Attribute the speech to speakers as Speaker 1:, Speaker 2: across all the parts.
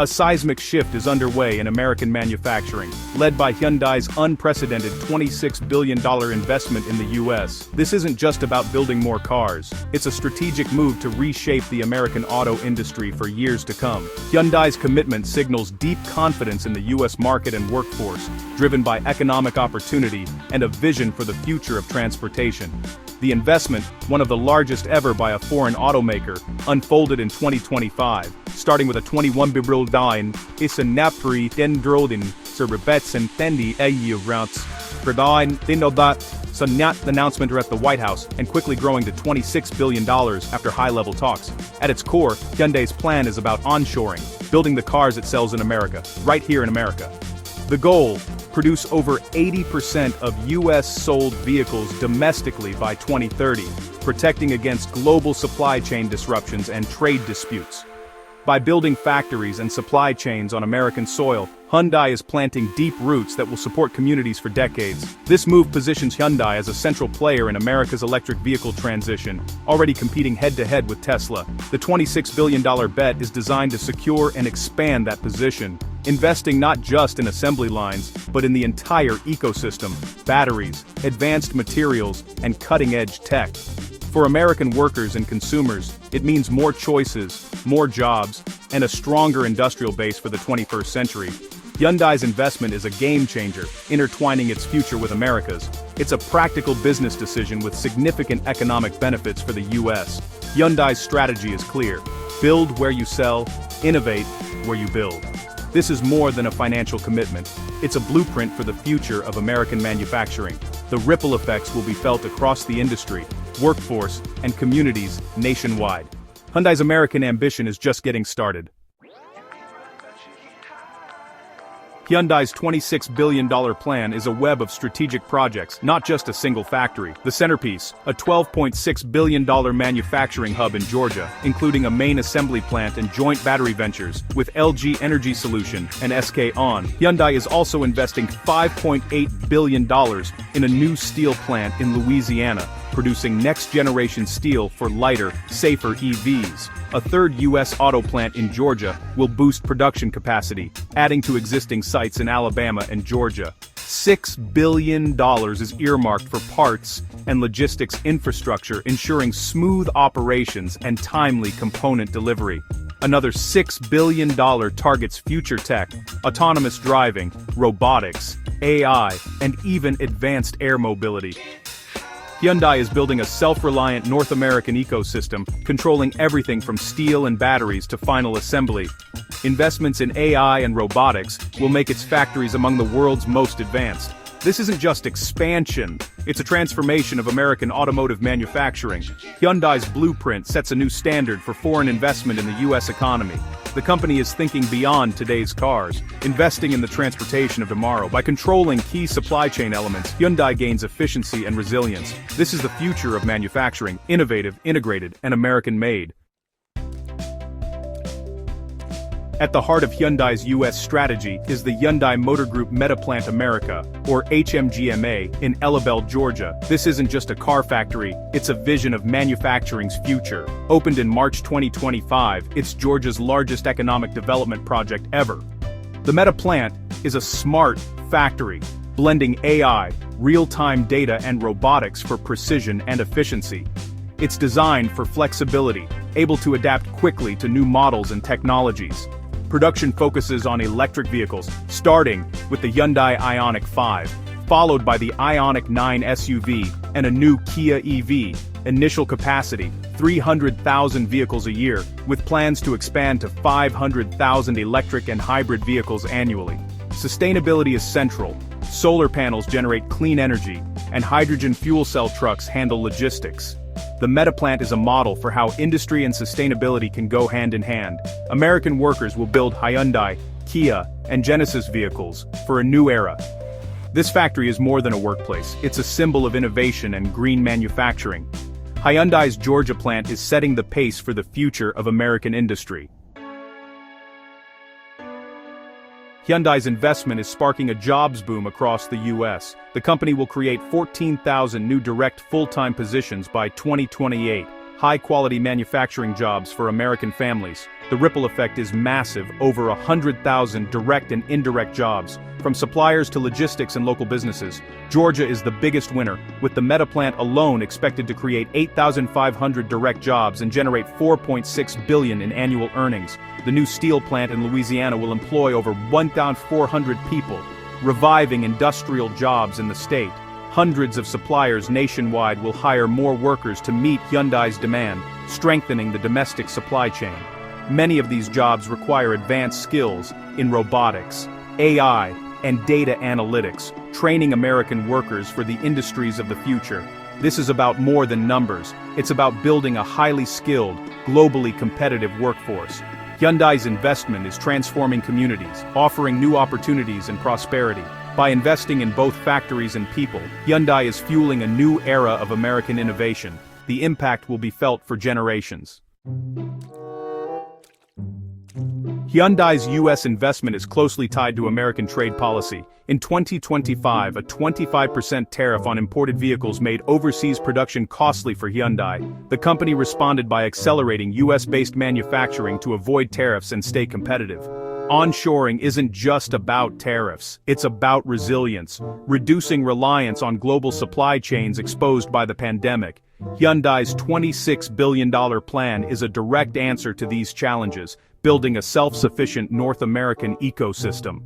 Speaker 1: A seismic shift is underway in American manufacturing, led by Hyundai's unprecedented $26 billion investment in the U.S. This isn't just about building more cars, it's a strategic move to reshape the American auto industry for years to come. Hyundai's commitment signals deep confidence in the U.S. market and workforce, driven by economic opportunity and a vision for the future of transportation. The investment, one of the largest ever by a foreign automaker, unfolded in 2025, starting with a $21 billion isinapri dendrodin serbets and tendi routes pradine dinodat sunyat announcement at the White House and quickly growing to $26 billion after high-level talks. At its core, Hyundai's plan is about onshoring, building the cars it sells in America, right here in America. The goal: produce over 80% of US-sold vehicles domestically by 2030, protecting against global supply chain disruptions and trade disputes. By building factories and supply chains on American soil, Hyundai is planting deep roots that will support communities for decades. This move positions Hyundai as a central player in America's electric vehicle transition, already competing head-to-head with Tesla. The $26 billion bet is designed to secure and expand that position, investing not just in assembly lines, but in the entire ecosystem: batteries, advanced materials, and cutting-edge tech. For American workers and consumers, it means more choices, more jobs, and a stronger industrial base for the 21st century. Hyundai's investment is a game-changer, intertwining its future with America's. It's a practical business decision with significant economic benefits for the U.S. Hyundai's strategy is clear: build where you sell, innovate where you build. This is more than a financial commitment. It's a blueprint for the future of American manufacturing. The ripple effects will be felt across the industry, workforce, and communities nationwide. Hyundai's American ambition is just getting started. Hyundai's $26 billion plan is a web of strategic projects, not just a single factory. The centerpiece, a $12.6 billion manufacturing hub in Georgia, including a main assembly plant and joint battery ventures with LG Energy Solution and SK On. Hyundai is also investing $5.8 billion in a new steel plant in Louisiana, producing next-generation steel for lighter, safer EVs. A third U.S. auto plant in Georgia will boost production capacity, adding to existing sites in Alabama and Georgia. $6 billion is earmarked for parts and logistics infrastructure, ensuring smooth operations and timely component delivery. Another $6 billion targets future tech, autonomous driving, robotics, AI, and even advanced air mobility. Hyundai is building a self-reliant North American ecosystem, controlling everything from steel and batteries to final assembly. Investments in AI and robotics will make its factories among the world's most advanced. This isn't just expansion, it's a transformation of American automotive manufacturing. Hyundai's blueprint sets a new standard for foreign investment in the U.S. economy. The company is thinking beyond today's cars, investing in the transportation of tomorrow. By controlling key supply chain elements, Hyundai gains efficiency and resilience. This is the future of manufacturing: innovative, integrated, and American-made. At the heart of Hyundai's U.S. strategy is the Hyundai Motor Group Metaplant America, or HMGMA, in Elabelle, Georgia. This isn't just a car factory, it's a vision of manufacturing's future. Opened in March 2025, it's Georgia's largest economic development project ever. The Metaplant is a smart factory, blending AI, real-time data and robotics for precision and efficiency. It's designed for flexibility, able to adapt quickly to new models and technologies. Production focuses on electric vehicles, starting with the Hyundai Ioniq 5, followed by the Ioniq 9 SUV, and a new Kia EV. Initial capacity, 300,000 vehicles a year, with plans to expand to 500,000 electric and hybrid vehicles annually. Sustainability is central. Solar panels generate clean energy, and hydrogen fuel cell trucks handle logistics. The Metaplant is a model for how industry and sustainability can go hand in hand. American workers will build Hyundai, Kia, and Genesis vehicles for a new era. This factory is more than a workplace, it's a symbol of innovation and green manufacturing. Hyundai's Georgia plant is setting the pace for the future of American industry. Hyundai's investment is sparking a jobs boom across the U.S. The company will create 14,000 new direct full-time positions by 2028, high-quality manufacturing jobs for American families. The ripple effect is massive, over 100,000 direct and indirect jobs, from suppliers to logistics and local businesses. Georgia is the biggest winner, with the Meta plant alone expected to create 8,500 direct jobs and generate $4.6 billion in annual earnings. The new steel plant in Louisiana will employ over 1,400 people, reviving industrial jobs in the state. Hundreds of suppliers nationwide will hire more workers to meet Hyundai's demand, strengthening the domestic supply chain. Many of these jobs require advanced skills in robotics, AI, and data analytics, training American workers for the industries of the future. This is about more than numbers. It's about building a highly skilled, globally competitive workforce. Hyundai's investment is transforming communities, offering new opportunities and prosperity. By investing in both factories and people, Hyundai is fueling a new era of American innovation. The impact will be felt for generations. Hyundai's U.S. investment is closely tied to American trade policy. In 2025, a 25% tariff on imported vehicles made overseas production costly for Hyundai. The company responded by accelerating U.S.-based manufacturing to avoid tariffs and stay competitive. Onshoring isn't just about tariffs, it's about resilience, reducing reliance on global supply chains exposed by the pandemic. Hyundai's $26 billion plan is a direct answer to these challenges, building a self-sufficient North American ecosystem.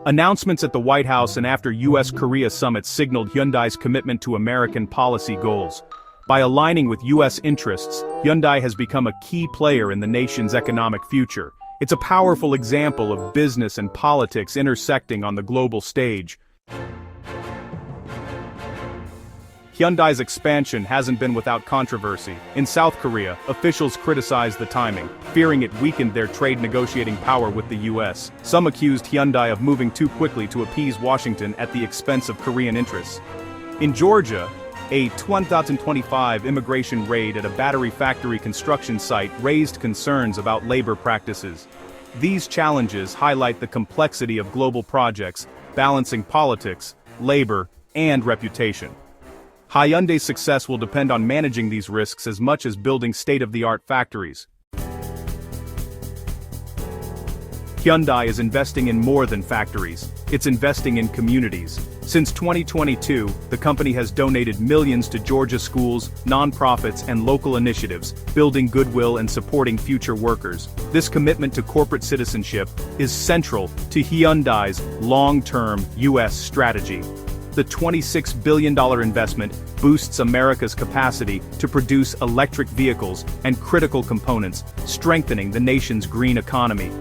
Speaker 1: Announcements at the White House and after U.S.-Korea summits signaled Hyundai's commitment to American policy goals. By aligning with U.S. interests, Hyundai has become a key player in the nation's economic future. It's a powerful example of business and politics intersecting on the global stage. Hyundai's expansion hasn't been without controversy. In South Korea, officials criticized the timing, fearing it weakened their trade negotiating power with the U.S. Some accused Hyundai of moving too quickly to appease Washington at the expense of Korean interests. In Georgia, a 2025 immigration raid at a battery factory construction site raised concerns about labor practices. These challenges highlight the complexity of global projects, balancing politics, labor, and reputation. Hyundai's success will depend on managing these risks as much as building state-of-the-art factories. Hyundai is investing in more than factories. It's investing in communities. Since 2022, the company has donated millions to Georgia schools, nonprofits, and local initiatives, building goodwill and supporting future workers. This commitment to corporate citizenship is central to Hyundai's long-term U.S. strategy. The $26 billion investment boosts America's capacity to produce electric vehicles and critical components, strengthening the nation's green economy.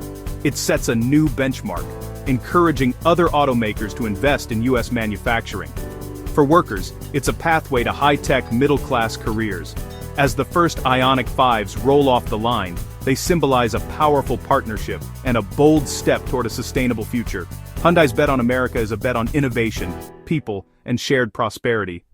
Speaker 1: It sets a new benchmark, encouraging other automakers to invest in U.S. manufacturing. For workers, it's a pathway to high-tech middle-class careers. As the first Ioniq 5s roll off the line, they symbolize a powerful partnership and a bold step toward a sustainable future. Hyundai's bet on America is a bet on innovation, people, and shared prosperity.